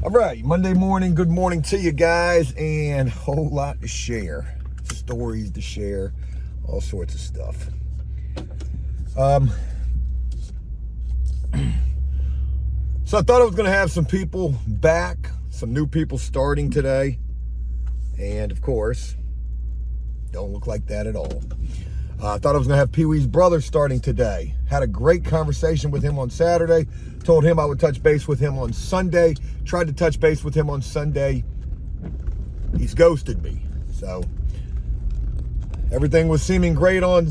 All right, Monday morning, good morning to you guys, and a whole lot to share. Stories to share, all sorts of stuff. So I thought I was going to have some people back, some new people starting today. And of course, don't look like that at all. I thought I was going to have Pee-wee's brother starting today. Had a great conversation with him on Saturday. Told him I would touch base with him on Sunday. Tried to touch base with him on Sunday. He's ghosted me. So everything was seeming great on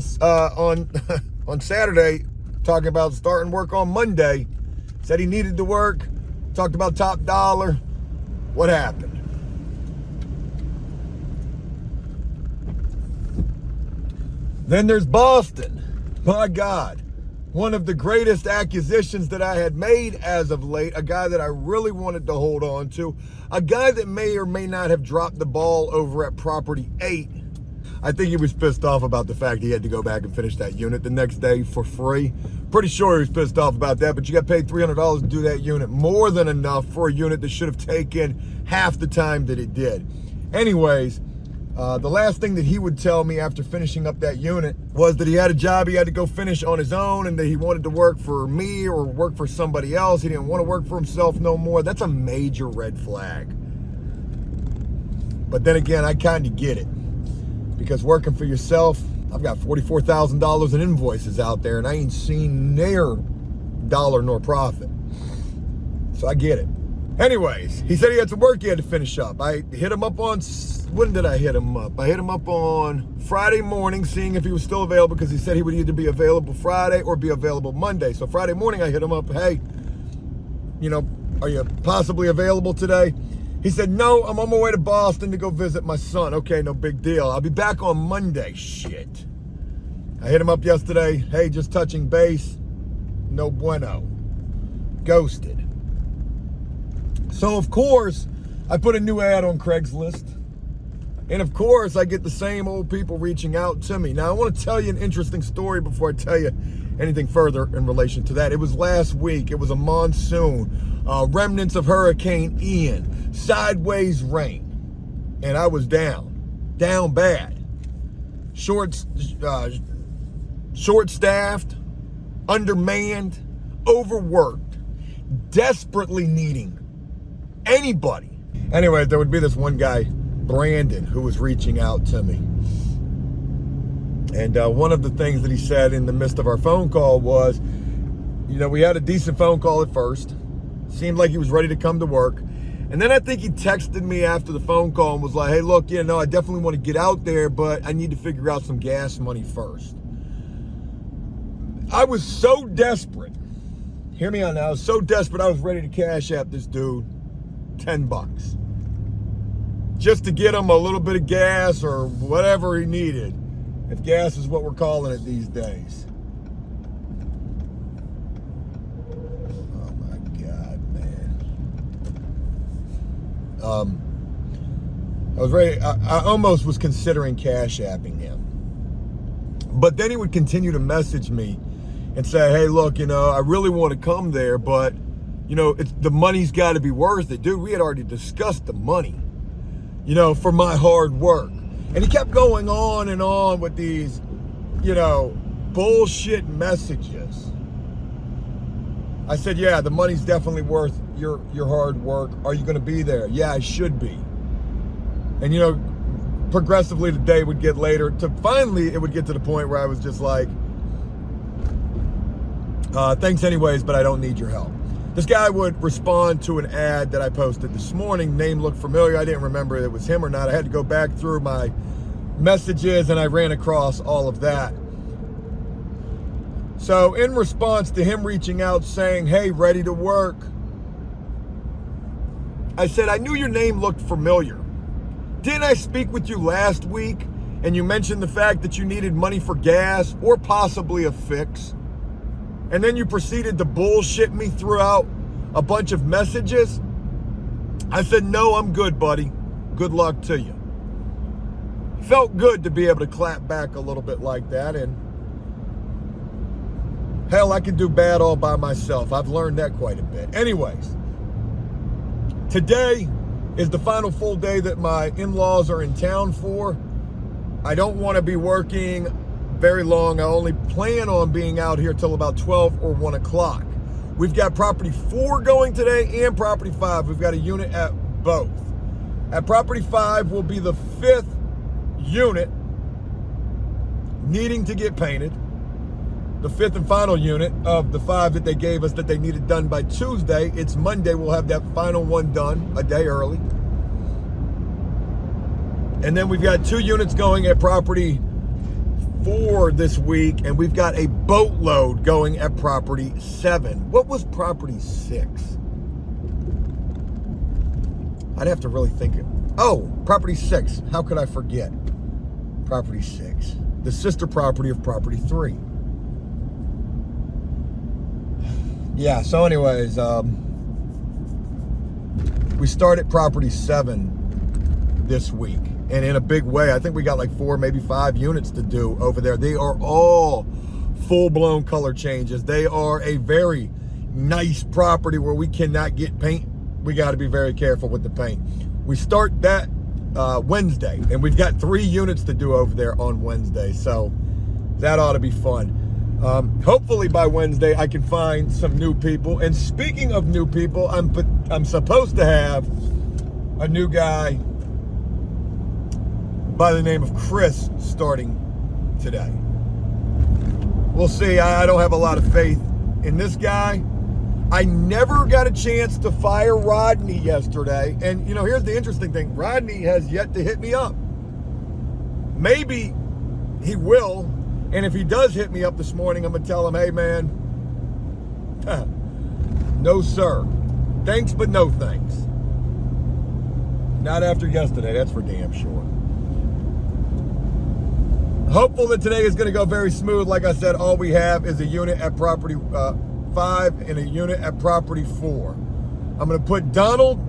Saturday. Talking about starting work on Monday. Said he needed to work. Talked about top dollar. What happened? Then there's Boston. My God. One of the greatest acquisitions that I had made as of late. A guy that I really wanted to hold on to. A guy that may or may not have dropped the ball over at Property 8. I think he was pissed off about the fact he had to go back and finish that unit the next day for free. Pretty sure he was pissed off about that, but you got paid $300 to do that unit. More than enough for a unit that should have taken half the time that it did. Anyways, the last thing that he would tell me after finishing up that unit was that he had a job he had to go finish on his own and that he wanted to work for me or work for somebody else. He didn't want to work for himself no more. That's a major red flag. But then again, I kind of get it. Because working for yourself, I've got $44,000 in invoices out there and I ain't seen near dollar nor profit. So I get it. Anyways, he said he had some work he had to finish up. I hit him up on, when did I hit him up? I hit him up on Friday morning, seeing if he was still available, because he said he would either be available Friday or be available Monday. So Friday morning, I hit him up, hey, are you possibly available today? He said, no, I'm on my way to Boston to go visit my son. Okay, no big deal. I'll be back on Monday. Shit. I hit him up yesterday. Hey, just touching base. No bueno. Ghosted. So, of course, I put a new ad on Craigslist. And, of course, I get the same old people reaching out to me. Now, I want to tell you an interesting story before I tell you anything further in relation to that. It was last week. It was a monsoon. Remnants of Hurricane Ian. Sideways rain. And I was down bad. Short-staffed, undermanned, overworked, desperately needing anybody. Anyway, there would be this one guy, Brandon, who was reaching out to me. And one of the things that he said in the midst of our phone call was, we had a decent phone call at first. Seemed like he was ready to come to work. And then I think he texted me after the phone call and was like, hey, look, I definitely want to get out there, but I need to figure out some gas money first. I was so desperate. Hear me out now. I was so desperate, I was ready to cash app this dude $10. Just to get him a little bit of gas or whatever he needed. If gas is what we're calling it these days. I was ready. I almost was considering cash apping him. But then he would continue to message me and say, hey, look, I really want to come there, but, the money's got to be worth it. Dude, we had already discussed the money, for my hard work. And he kept going on and on with these, bullshit messages. I said, yeah, the money's definitely worth your hard work. Are you going to be there? Yeah, I should be. And, progressively the day would get later. Finally, it would get to the point where I was just like, thanks anyways, but I don't need your help. This guy would respond to an ad that I posted this morning. Name looked familiar. I didn't remember if it was him or not. I had to go back through my messages and I ran across all of that. So in response to him reaching out saying, hey, ready to work, I said, I knew your name looked familiar. Didn't I speak with you last week and you mentioned the fact that you needed money for gas or possibly a fix? And then you proceeded to bullshit me throughout a bunch of messages. I said, no, I'm good, buddy. Good luck to you. Felt good to be able to clap back a little bit like that. And hell, I can do bad all by myself. I've learned that quite a bit. Anyways, Today is the final full day that my in-laws are in town for. I don't want to be working very long. I only plan on being out here till about 12 or 1 o'clock. We've got property 4 going today and property 5. We've got a unit at both. At property 5 will be the 5th unit needing to get painted. The 5th and final unit of the 5 that they gave us that they needed done by Tuesday. It's Monday. We'll have that final one done a day early. And then we've got 2 units going at property 4 this week, and we've got a boatload going at property 7. What was property 6? I'd have to really think it. Oh, property 6. How could I forget? Property 6. The sister property of property 3. Yeah, so anyways, we started property 7 this week. And in a big way, I think we got like 4, maybe 5 units to do over there. They are all full-blown color changes. They are a very nice property where we cannot get paint. We got to be very careful with the paint. We start that Wednesday, and we've got 3 units to do over there on Wednesday. So that ought to be fun. Hopefully by Wednesday, I can find some new people. And speaking of new people, I'm supposed to have a new guy by the name of Chris starting today. We'll see. I don't have a lot of faith in this guy. I never got a chance to fire Rodney yesterday. And, you know, here's the interesting thing. Rodney has yet to hit me up. Maybe he will. And if he does hit me up this morning, I'm going to tell him, hey, man, no, sir. Thanks, but no thanks. Not after yesterday. That's for damn sure. Hopeful that today is going to go very smooth. Like I said, all we have is a unit at property 5 and a unit at property 4. I'm going to put Donald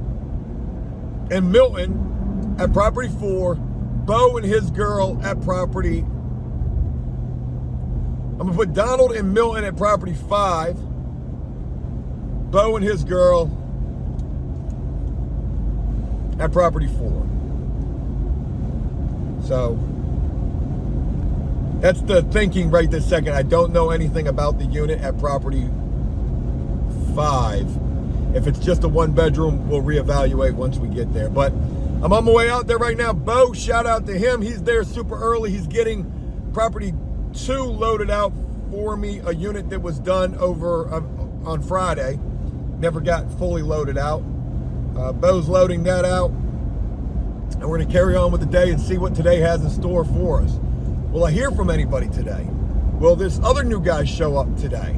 and Milton at property 4, Bo and his girl at property. I'm going to put Donald and Milton at property 5, Bo and his girl at property 4. So that's the thinking right this second. I don't know anything about the unit at property 5. If it's just a 1-bedroom, we'll reevaluate once we get there. But I'm on my way out there right now. Bo, shout out to him. He's there super early. He's getting property 2 loaded out for me, a unit that was done over on Friday. Never got fully loaded out. Bo's loading that out. And we're going to carry on with the day and see what today has in store for us. Will I hear from anybody today? Will this other new guy show up today?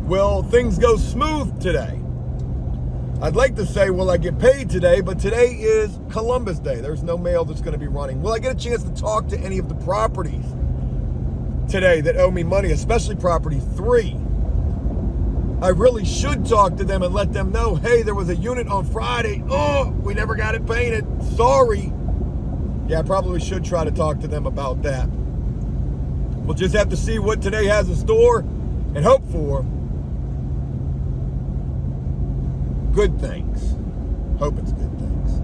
Will things go smooth today? I'd like to say, will I get paid today? But today is Columbus Day. There's no mail that's going to be running. Will I get a chance to talk to any of the properties today that owe me money, especially property 3? I really should talk to them and let them know, hey, there was a unit on Friday. Oh, we never got it painted. Sorry. Yeah, I probably should try to talk to them about that. We'll just have to see what today has in store and hope for good things. Hope it's good things.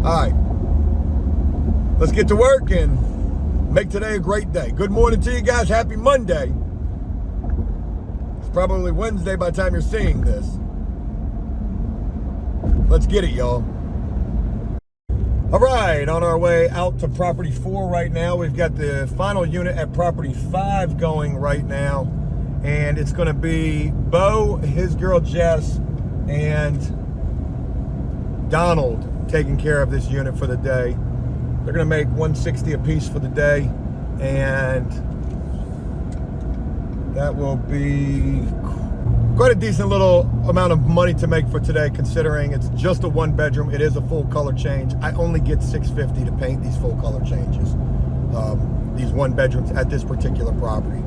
All right. Let's get to work and make today a great day. Good morning to you guys. Happy Monday. It's probably Wednesday by the time you're seeing this. Let's get it, y'all. All right, on our way out to property 4 right now. We've got the final unit at property 5 going right now. And it's going to be Bo, his girl Jess, and Donald taking care of this unit for the day. They're going to make $160 a piece for the day. And that will be quite a decent little amount of money to make for today, considering it's just a 1-bedroom. It is a full color change. I only get $650 to paint these full color changes, these 1-bedrooms at this particular property.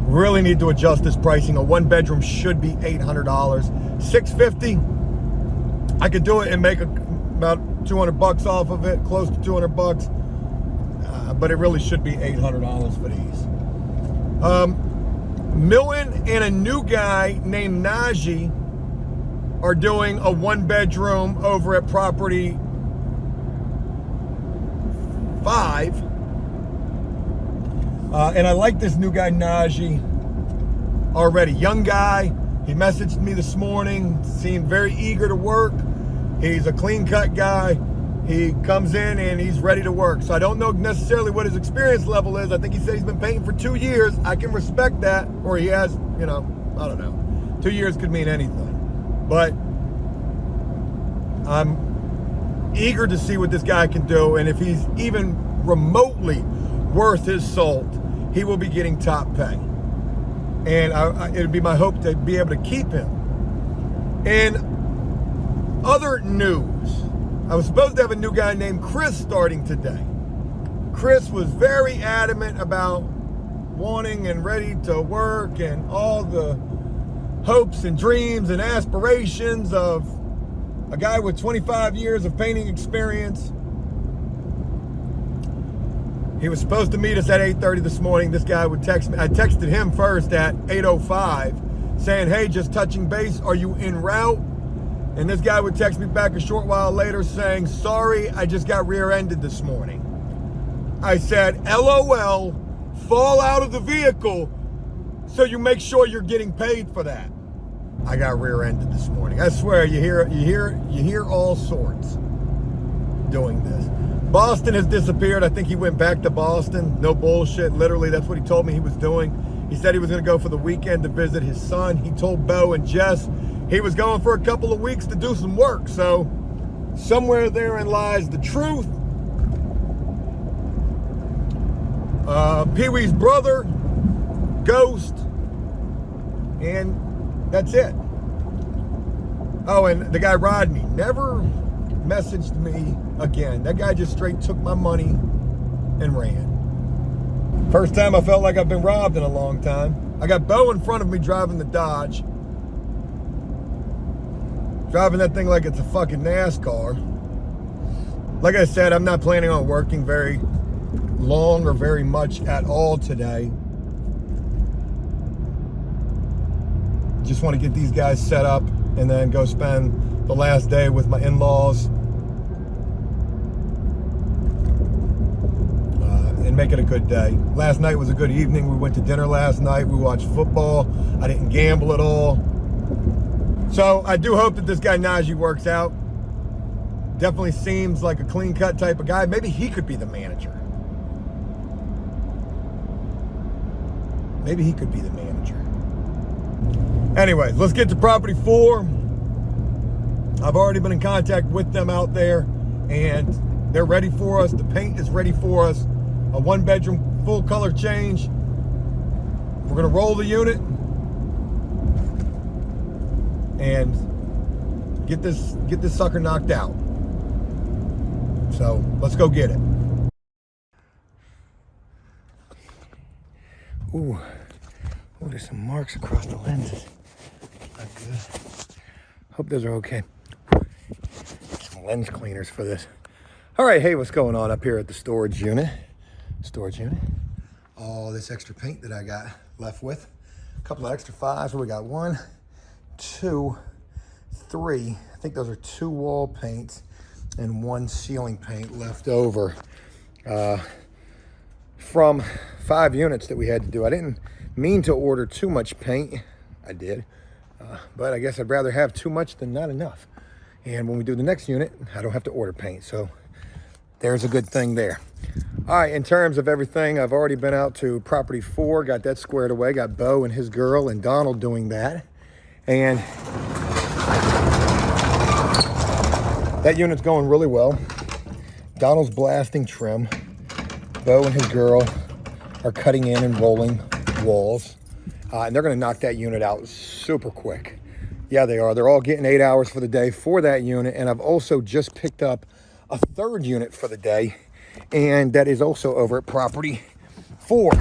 Really need to adjust this pricing. A 1-bedroom should be $800. $650, I could do it and make about $200 off of it, close to $200, but it really should be $800 for these. Milton and a new guy named Najee are doing a 1-bedroom over at property 5. And I like this new guy, Najee, already. Young guy. He messaged me this morning, seemed very eager to work. He's a clean-cut guy. He comes in and he's ready to work. So I don't know necessarily what his experience level is. I think he said he's been painting for 2 years. I can respect that. Or he has, you know, I don't know. 2 years could mean anything. But I'm eager to see what this guy can do. And if he's even remotely worth his salt, he will be getting top pay. And it would be my hope to be able to keep him. In other news, I was supposed to have a new guy named Chris starting today. Chris was very adamant about wanting and ready to work and all the hopes and dreams and aspirations of a guy with 25 years of painting experience. He was supposed to meet us at 8:30 this morning. This guy would text me. I texted him first at 8:05 saying, hey, just touching base. Are you en route? And this guy would text me back a short while later saying, sorry, I just got rear-ended this morning. I said, LOL, fall out of the vehicle so you make sure you're getting paid for that. I got rear-ended this morning. I swear, you hear all sorts doing this. Boston has disappeared. I think he went back to Boston. No bullshit. Literally, that's what he told me he was doing. He said he was going to go for the weekend to visit his son. He told Bo and Jess he was going for a couple of weeks to do some work. So somewhere therein lies the truth. Pee-wee's brother, Ghost, and that's it. Oh, and the guy Rodney never messaged me again. That guy just straight took my money and ran. First time I felt like I've been robbed in a long time. I got Bo in front of me driving the Dodge. Driving that thing like it's a fucking NASCAR. Like I said, I'm not planning on working very long or very much at all today. Just want to get these guys set up and then go spend the last day with my in-laws and make it a good day. Last night was a good evening. We went to dinner last night. We watched football. I didn't gamble at all. So I do hope that this guy Najee works out. Definitely seems like a clean-cut type of guy. Maybe he could be the manager. Maybe he could be the manager. Anyways, let's get to property 4. I've already been in contact with them out there, and they're ready for us. The paint is ready for us. A 1-bedroom full color change. We're gonna roll the unit and get this sucker knocked out. So let's go get it. Ooh, there's some marks across the lenses. Not good. Hope those are okay. Some lens cleaners for this. All right, hey, what's going on up here at the storage unit? All this extra paint that I got left with. A couple of extra 5s. We got 1, 2, 3. I think those are 2 wall paints and 1 ceiling paint left over from 5 units that we had to do. I didn't mean to order too much paint. I did. But I guess I'd rather have too much than not enough. And when we do the next unit, I don't have to order paint. So there's a good thing there. All right, in terms of everything, I've already been out to property 4, got that squared away, got Bo and his girl and Donald doing that. And that unit's going really well. Donald's blasting trim. Bo and his girl are cutting in and rolling walls. And they're gonna knock that unit out super quick. Yeah, they are. They're all getting 8 hours for the day for that unit. And I've also just picked up a 3rd unit for the day. And that is also over at property 4.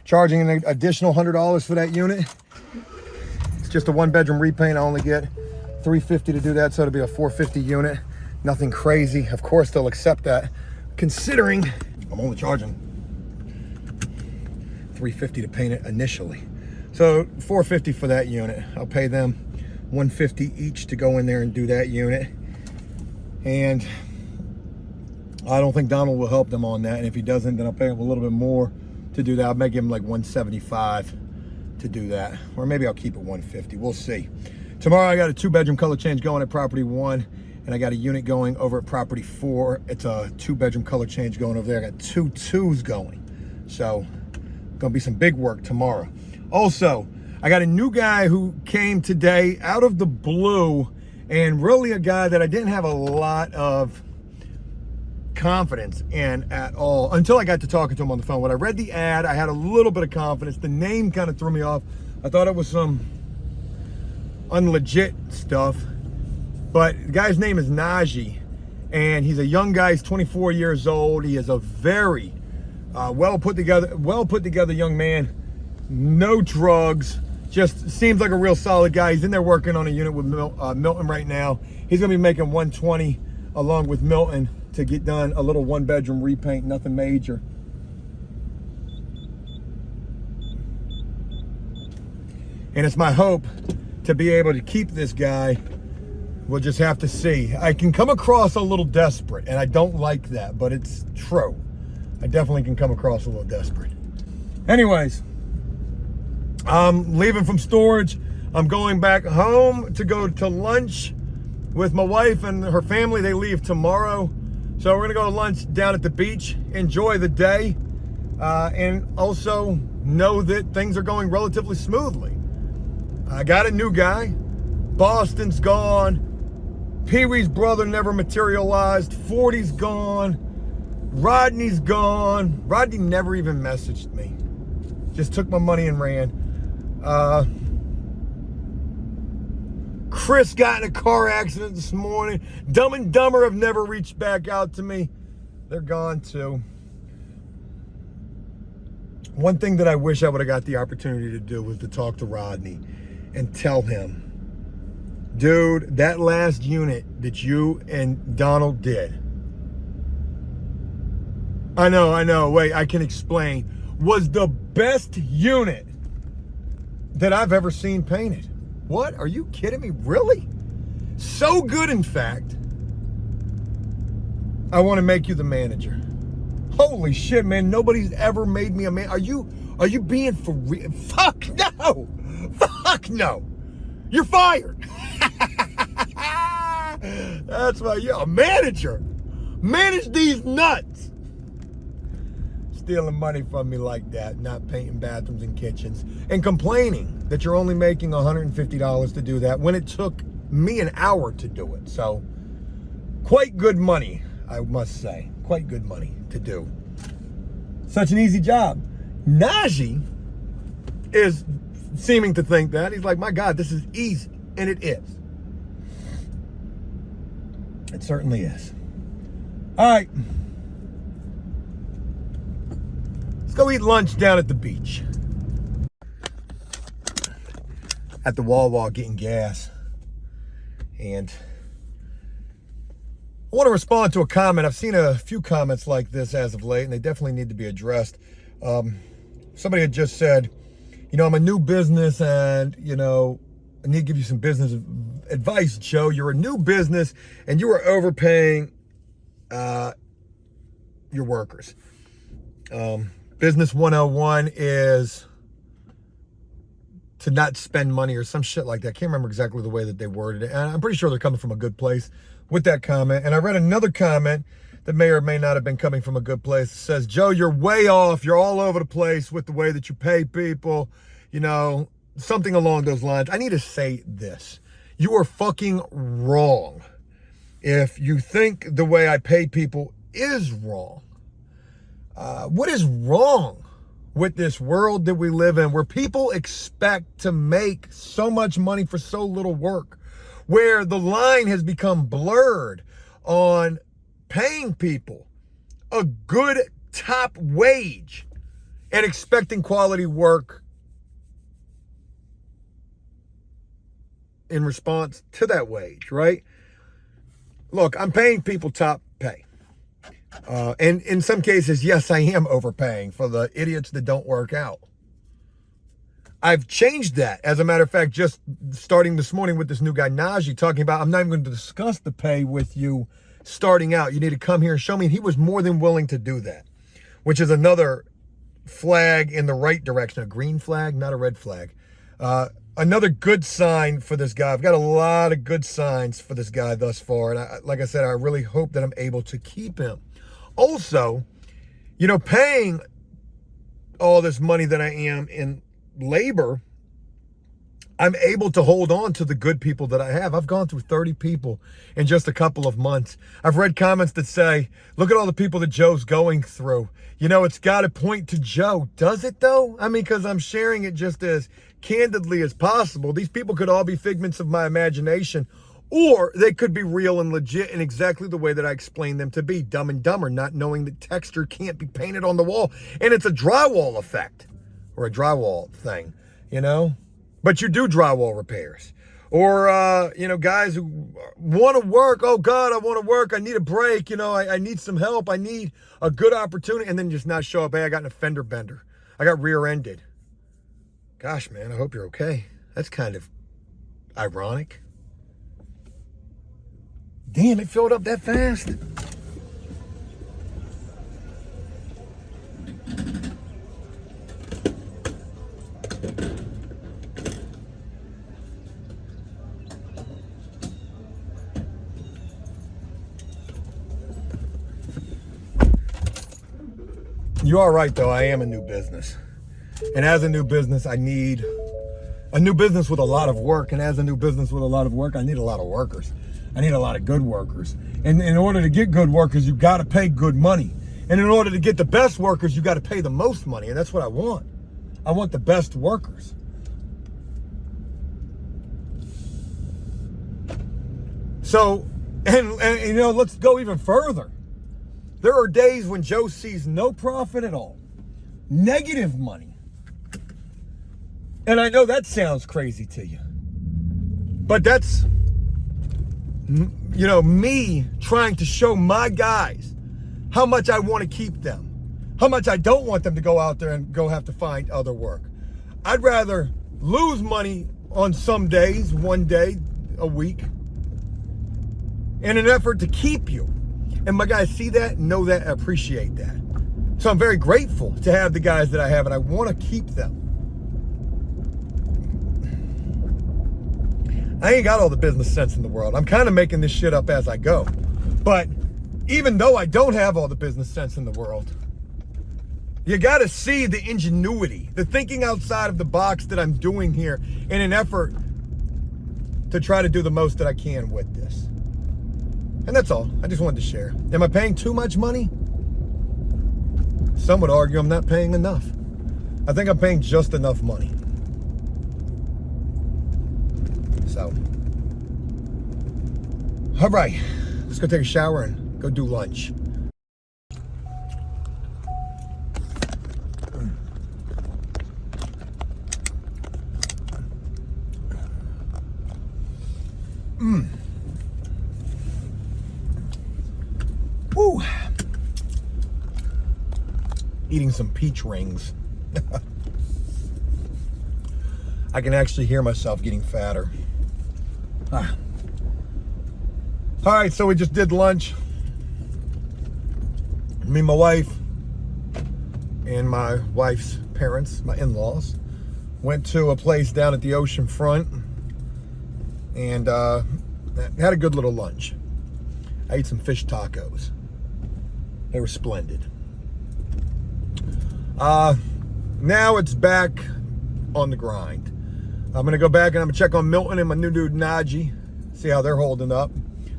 Charging an additional $100 for that unit. It's just a 1-bedroom repaint. I only get $350 to do that, so it'll be a $450 unit. Nothing crazy. Of course, they'll accept that, considering I'm only charging $350 to paint it initially. So $450 for that unit. I'll pay them 150 each to go in there and do that unit. And I don't think Donald will help them on that. And if he doesn't, then I'll pay him a little bit more to do that. I'll make him like 175 to do that. Or maybe I'll keep it 150. We'll see. Tomorrow I got a 2-bedroom color change going at property 1. And I got a unit going over at property 4. It's a 2-bedroom color change going over there. I got 2 2s going. So, gonna be some big work tomorrow. Also, I got a new guy who came today out of the blue, and really a guy that I didn't have a lot of confidence in at all until I got to talking to him on the phone. When I read the ad, I had a little bit of confidence. The name kind of threw me off. I thought it was some unlegit stuff. But the guy's name is Najee, and he's a young guy. He's 24 years old. He is a very well put together young man. No drugs. Just seems like a real solid guy. He's in there working on a unit with Milton right now. He's gonna be making 120 along with Milton to get done a little 1-bedroom repaint, nothing major. And it's my hope to be able to keep this guy. We'll just have to see. I can come across a little desperate, and I don't like that, but it's true. I definitely can come across a little desperate. Anyways, I'm leaving from storage. I'm going back home to go to lunch with my wife and her family. They leave tomorrow. So we're gonna go to lunch down at the beach, enjoy the day, and also know that things are going relatively smoothly. I got a new guy. Boston's gone. Pee-wee's brother never materialized. 40's gone. Rodney's gone. Rodney never even messaged me. Just took my money and ran. Chris got in a car accident this morning. Dumb and Dumber have never reached back out to me. They're gone too. One thing that I wish I would have got the opportunity to do was to talk to Rodney and tell him, dude, that last unit that you and Donald did, I know, wait, I can explain, was the best unit that I've ever seen painted. What? Are you kidding me? Really? So good, in fact, I want to make you the manager. Holy shit, man, nobody's ever made me a man. Are you being for real? Fuck no! Fuck no! You're fired! That's why you're a manager. Manage these nuts. Stealing money from me like that, not painting bathrooms and kitchens, and complaining that you're only making $150 to do that when it took me an hour to do it. So, quite good money, I must say. Quite good money to do. Such an easy job. Najee is seeming to think that. He's like, my God, this is easy. And it is. It certainly is. All right. Let's go eat lunch down at the beach. At the Wawa getting gas. And I want to respond to a comment. I've seen a few comments like this as of late, and they definitely need to be addressed. Somebody had just said, I'm a new business, and, I need to give you some business advice, Joe. You're a new business, and you are overpaying your workers. Business 101 is to not spend money or some shit like that. I can't remember exactly the way that they worded it. And I'm pretty sure they're coming from a good place with that comment. And I read another comment that may or may not have been coming from a good place. It says, Joe, you're way off. You're all over the place with the way that you pay people. Something along those lines. I need to say this. You are fucking wrong if you think the way I pay people is wrong. What is wrong with this world that we live in, where people expect to make so much money for so little work, where the line has become blurred on paying people a good top wage and expecting quality work in response to that wage, right? Look, I'm paying people top pay. And in some cases, yes, I am overpaying for the idiots that don't work out. I've changed that. As a matter of fact, just starting this morning with this new guy, Najee, talking about, I'm not even going to discuss the pay with you starting out. You need to come here and show me. And he was more than willing to do that, which is another flag in the right direction. A green flag, not a red flag. Another good sign for this guy. I've got a lot of good signs for this guy thus far. And like I said, I really hope that I'm able to keep him. Also, you know, paying all this money that I am in labor, I'm able to hold on to the good people that I have. I've gone through 30 people in just a couple of months. I've read comments that say, look at all the people that Joe's going through. You know, it's got to point to Joe. Does it though? I mean, because I'm sharing it just as candidly as possible. These people could all be figments of my imagination, or they could be real and legit in exactly the way that I explained them to be. Dumb and Dumber, not knowing that texture can't be painted on the wall. And it's a drywall effect, or a drywall thing, you know? But you do drywall repairs. Or, you know, guys who want to work. Oh, God, I want to work. I need a break. You know, I need some help. I need a good opportunity. And then just not show up. Hey, I got an fender bender. I got rear-ended. Gosh, man, I hope you're okay. That's kind of ironic. Damn, it filled up that fast. You are right, though. I am a new business. And as a new business, I need a new business with a lot of work. And as a new business with a lot of work, I need a lot of workers. I need a lot of good workers. And in order to get good workers, you got to pay good money. And in order to get the best workers, you got to pay the most money. And that's what I want. I want the best workers. So, and you know, let's go even further. There are days when Joe sees no profit at all, negative money. And I know that sounds crazy to you, but that's, you know, me trying to show my guys how much I want to keep them, how much I don't want them to go out there and go have to find other work. I'd rather lose money on some days, one day a week, in an effort to keep you. And my guys see that, know that, appreciate that. So I'm very grateful to have the guys that I have, and I want to keep them. I ain't got all the business sense in the world. I'm kind of making this shit up as I go. But even though I don't have all the business sense in the world, you got to see the ingenuity, the thinking outside of the box that I'm doing here in an effort to try to do the most that I can with this. And that's all. I just wanted to share. Am I paying too much money? Some would argue I'm not paying enough. I think I'm paying just enough money. So, all right, let's go take a shower and go do lunch. Woo. Eating some peach rings. I can actually hear myself getting fatter. All right, so we just did lunch. Me and my wife and my wife's parents, my in-laws, went to a place down at the ocean front and had a good little lunch. I ate some fish tacos. They were splendid. Now it's back on the grind. I'm going to go back and I'm going to check on Milton and my new dude Najee, see how they're holding up.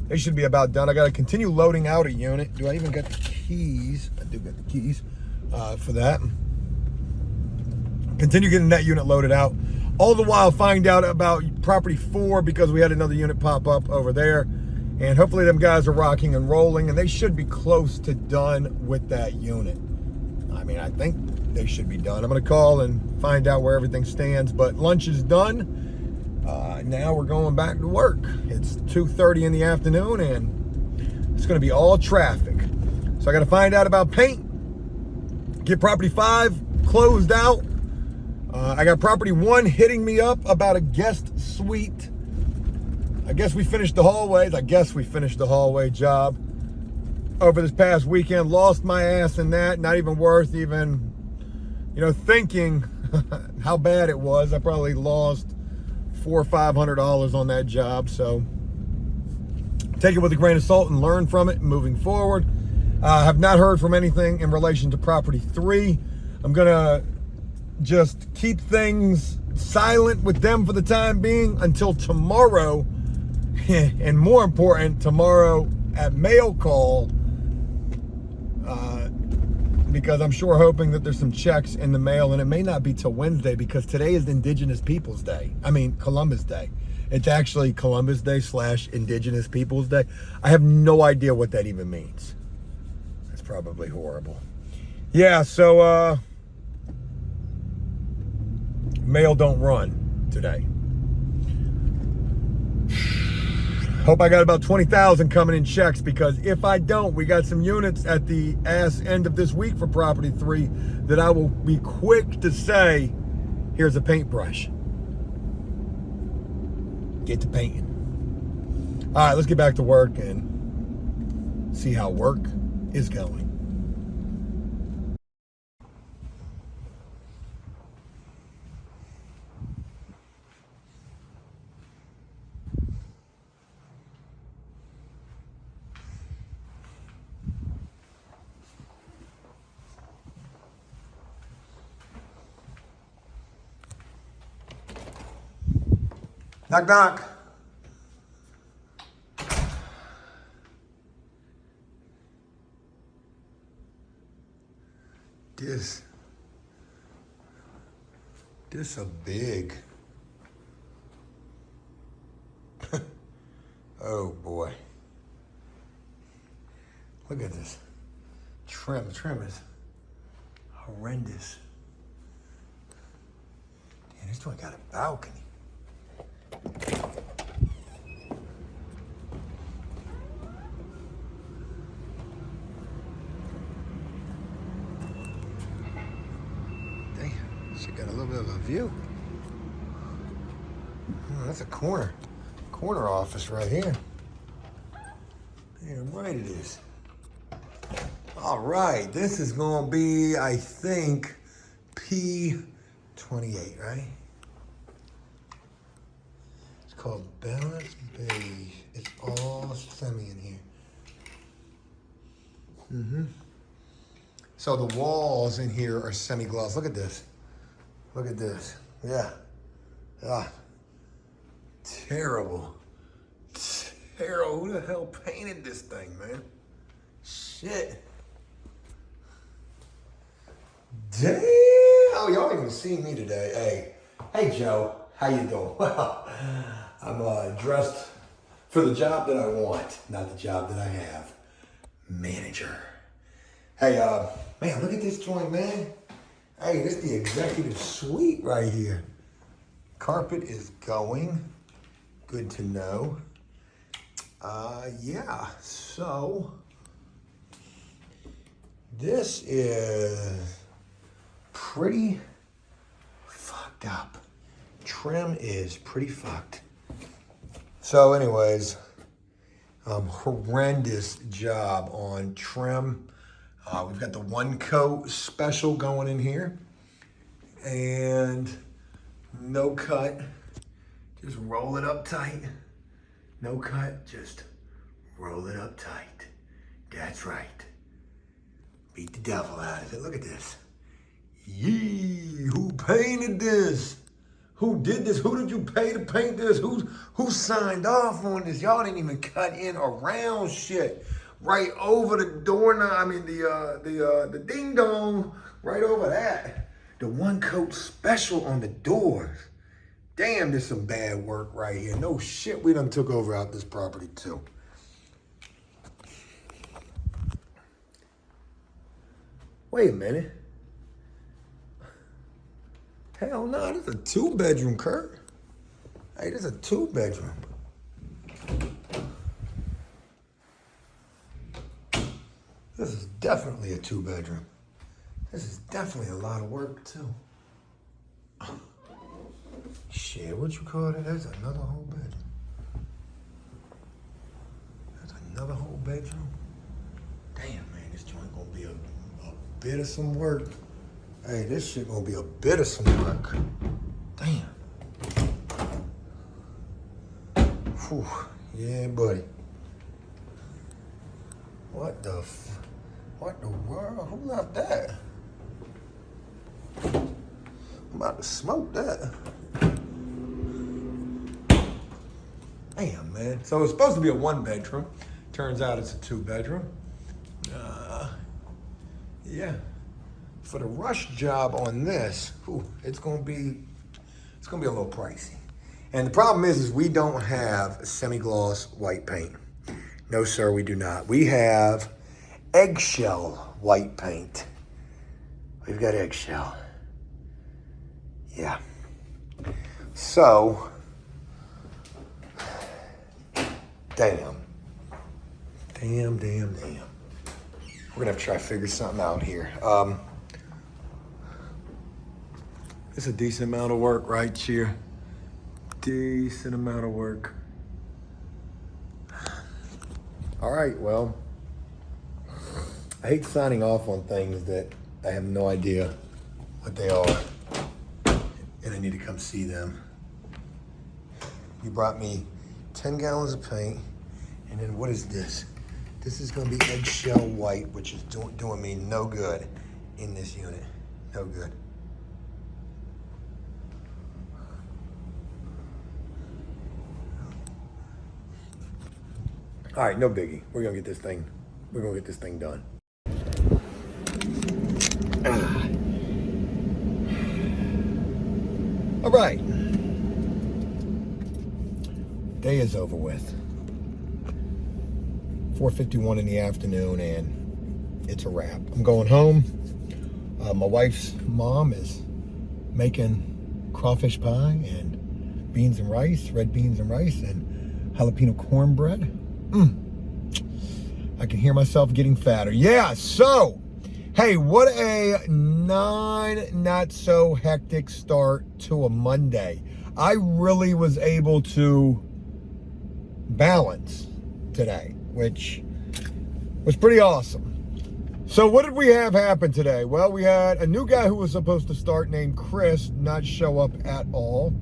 They should be about done. I got to continue loading out a unit. Do I even get the keys? I do get the keys for that. Continue getting that unit loaded out. All the while find out about property 4 because we had another unit pop up over there. And hopefully them guys are rocking and rolling, and they should be close to done with that unit. I mean, I think they should be done. I'm going to call and find out where everything stands, but lunch is done. Now we're going back to work. It's 2:30 in the afternoon, and it's going to be all traffic. So I got to find out about paint, get property 5 closed out, I got property 1 hitting me up about a guest suite. I guess we finished the hallways. I guess we finished the hallway job over this past weekend. Lost my ass in that. Not even worth even, thinking how bad it was. I probably lost $400 or $500 on that job. So take it with a grain of salt and learn from it moving forward. Have not heard from anything in relation to property 3. I'm gonna just keep things silent with them for the time being until tomorrow. And more important, tomorrow at mail call, because I'm sure hoping that there's some checks in the mail, and it may not be till Wednesday because today is Indigenous Peoples Day. Columbus Day. It's actually Columbus Day / Indigenous Peoples Day. I have no idea what that even means. That's probably horrible. Yeah, so mail don't run today. Hope I got about 20,000 coming in checks, because if I don't, we got some units at the end of this week for property 3 that I will be quick to say, here's a paintbrush. Get to painting. All right, let's get back to work and see how work is going. Knock, knock. This a big. Oh boy. Look at this. Trim is horrendous. Damn, this one got a balcony. She got a little bit of a view. Oh, that's a corner office right here. Damn right it is. All right, this is gonna be, I think, P28, right? It's called Balance Beige. It's all semi in here. So the walls in here are semi-gloss. Look at this. Look at this. Yeah. Terrible. Terrible. Who the hell painted this thing, man? Shit. Damn. Oh, y'all ain't even seen me today. Hey, Joe. How you doing? Well, I'm dressed for the job that I want, not the job that I have. Manager. Hey, man, look at this joint, man. Hey, this is the executive suite right here. Carpet is going. Good to know. Yeah, so this is pretty fucked up. Trim is pretty fucked. So anyways, horrendous job on trim. We've got the 1 coat special going in here, and no cut, just roll it up tight. No cut, just roll it up tight. That's right. Beat the devil out of it. Look at this. Yee, who painted this? Who did this? Who did you pay to paint this? Who signed off on this? Y'all didn't even cut in around shit. Right over the doorknob, the ding dong, right over that. The 1 coat special on the doors. Damn, there's some bad work right here. No shit, we done took over out this property too. Wait a minute. Hell no, this is a 2-bedroom, Kurt. Hey, this is a 2-bedroom. This is definitely a 2-bedroom. This is definitely a lot of work too. Shit, what you call that? That's another whole bedroom. That's another whole bedroom. Damn, man, this joint gonna be a bit of some work. Hey, this shit gonna be a bit of some work. Damn. Whew. Yeah, buddy. What the world? Who left that? I'm about to smoke that. Damn, man. So it's supposed to be a 1-bedroom. Turns out it's a 2-bedroom. Yeah. For the rush job on this, it's gonna be a little pricey. And the problem is we don't have semi-gloss white paint. No, sir, we do not. We have eggshell white paint. We've got eggshell. Yeah. So, damn. We're gonna have to try to figure something out here. It's a decent amount of work right here. Decent amount of work. All right, well, I hate signing off on things that I have no idea what they are, and I need to come see them. You brought me 10 gallons of paint, and then what is this? This is gonna be eggshell white, which is doing me no good in this unit. No good. All right, no biggie. We're gonna get this thing done. All right. Day is over with. 4:51 in the afternoon, and it's a wrap. I'm going home. My wife's mom is making crawfish pie and beans and rice, red beans and rice, and jalapeno cornbread. I can hear myself getting fatter. Yeah, so, hey, what a not so hectic start to a Monday. I really was able to balance today, which was pretty awesome. So what did we have happen today? Well, we had a new guy who was supposed to start named Chris not show up at all,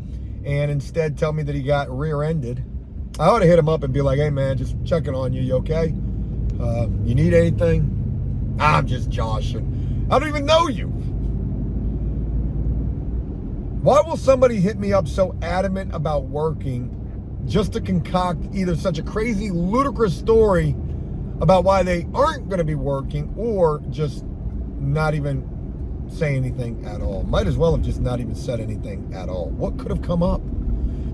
and instead tell me that he got rear-ended. I ought to hit him up and be like, hey man, just checking on you. You okay? You need anything? I'm just joshing. I don't even know you. Why will somebody hit me up so adamant about working just to concoct either such a crazy, ludicrous story about why they aren't going to be working, or just not even say anything at all? Might as well have just not even said anything at all. What could have come up?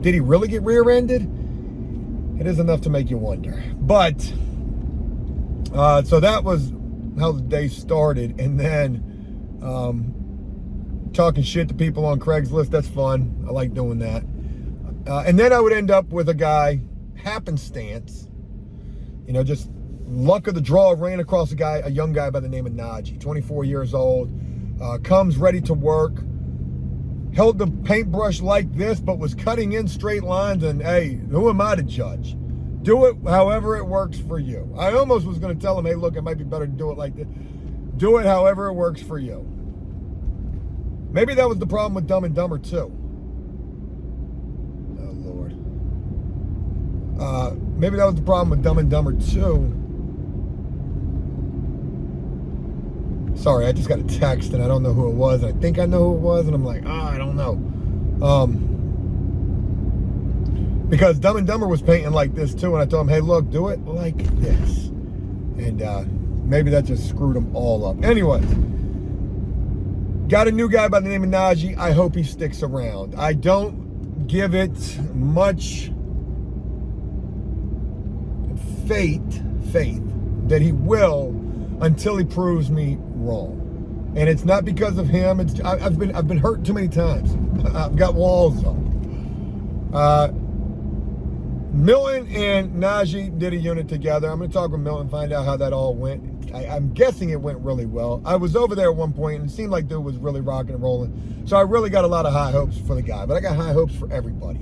Did he really get rear-ended? It is enough to make you wonder. But, so that was how the day started. And then talking shit to people on Craigslist, that's fun. I like doing that. And then I would end up with a guy, happenstance, you know, just luck of the draw, ran across a young guy by the name of Najee, 24 years old, comes ready to work, held the paintbrush like this, but was cutting in straight lines, and hey, who am I to judge? Do it however it works for you. I almost was gonna tell him, hey, look, it might be better to do it like this. Do it however it works for you. Maybe that was the problem with Dumb and Dumber 2. Oh, Lord. Maybe that was the problem with Dumb and Dumber 2. Sorry, I just got a text and I don't know who it was. I think I know who it was, and I'm like, I don't know. Because Dumb and Dumber was painting like this too, and I told him, hey, look, do it like this. And maybe that just screwed them all up. Anyways, got a new guy by the name of Najee. I hope he sticks around. I don't give it much faith that he will, until he proves me wrong. And it's not because of him. It's I've been hurt too many times. I've got walls up. Milton and Najee did a unit together. I'm going to talk with Milton, find out how that all went. I'm guessing it went really well. I was over there at one point, and it seemed like dude was really rocking and rolling. So I really got a lot of high hopes for the guy, but I got high hopes for everybody.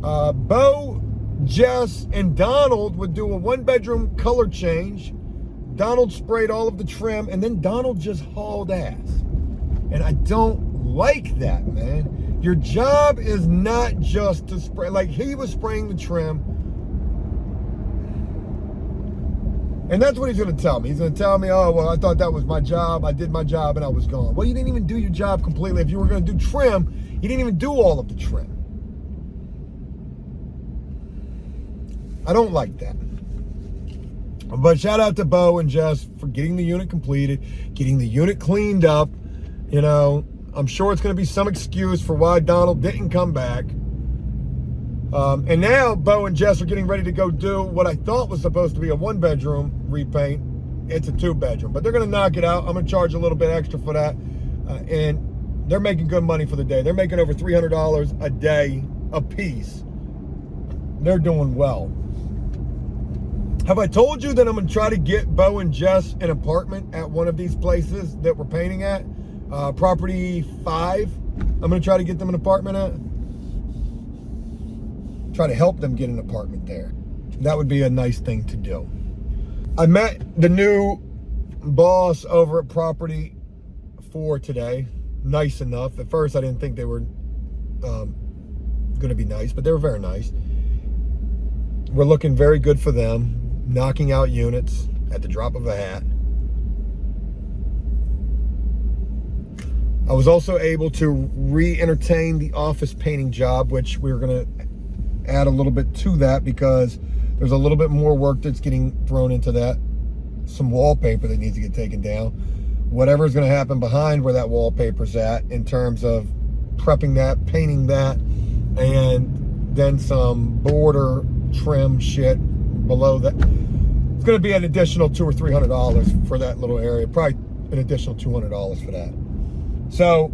Bo, Jess, and Donald would do a one-bedroom color change. Donald sprayed all of the trim, and then Donald just hauled ass. And I don't like that, man. Your job is not just to spray. Like, he was spraying the trim. And that's what he's going to tell me. He's going to tell me, oh, well, I thought that was my job. I did my job and I was gone. Well, you didn't even do your job completely. If you were going to do trim, you didn't even do all of the trim. I don't like that. But shout out to Bo and Jess for getting the unit completed, getting the unit cleaned up. You know, I'm sure it's going to be some excuse for why Donald didn't come back. And now Bo and Jess are getting ready to go do what I thought was supposed to be a one-bedroom repaint. It's a two-bedroom, but they're going to knock it out. I'm going to charge a little bit extra for that. And they're making good money for the day. They're making over $300 a day a piece. They're doing well. Have I told you that I'm going to try to get Bo and Jess an apartment at one of these places that we're painting at? Property 5. I'm going to try to get them an apartment at. Try to help them get an apartment there. That would be a nice thing to do. I met the new boss over at Property 4 today. Nice enough. At first, I didn't think they were going to be nice, but they were very nice. We're looking very good for them. Knocking out units at the drop of a hat. I was also able to re-entertain the office painting job, which we're going to add a little bit to that because there's a little bit more work that's getting thrown into that. Some wallpaper that needs to get taken down. Whatever's going to happen behind where that wallpaper's at in terms of prepping that, painting that, and then some border trim shit below that. It's going to be an additional $200 or $300 for that little area. Probably an additional $200 for that. So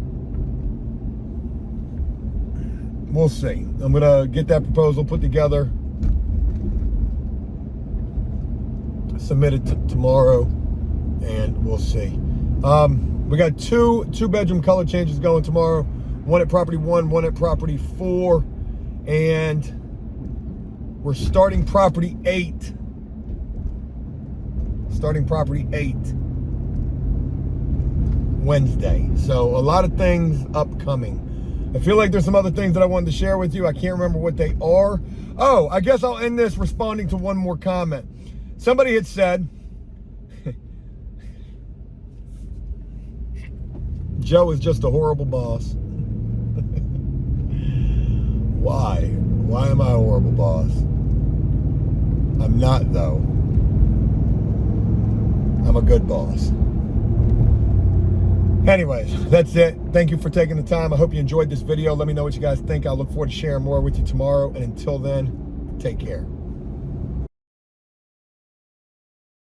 we'll see. I'm going to get that proposal put together, submit it tomorrow, and we'll see. We got two bedroom color changes going tomorrow. One at Property 1, one at Property 4, and we're starting Property 8. Starting Property 8 Wednesday. So a lot of things upcoming. I feel like there's some other things that I wanted to share with you. I can't remember what they are. Oh, I guess I'll end this responding to one more comment. Somebody had said, Joe is just a horrible boss. Why? Why am I a horrible boss? I'm not, though. I'm a good boss. Anyways, that's it. Thank you for taking the time. I hope you enjoyed this video. Let me know what you guys think. I'll look forward to sharing more with you tomorrow. And until then, take care.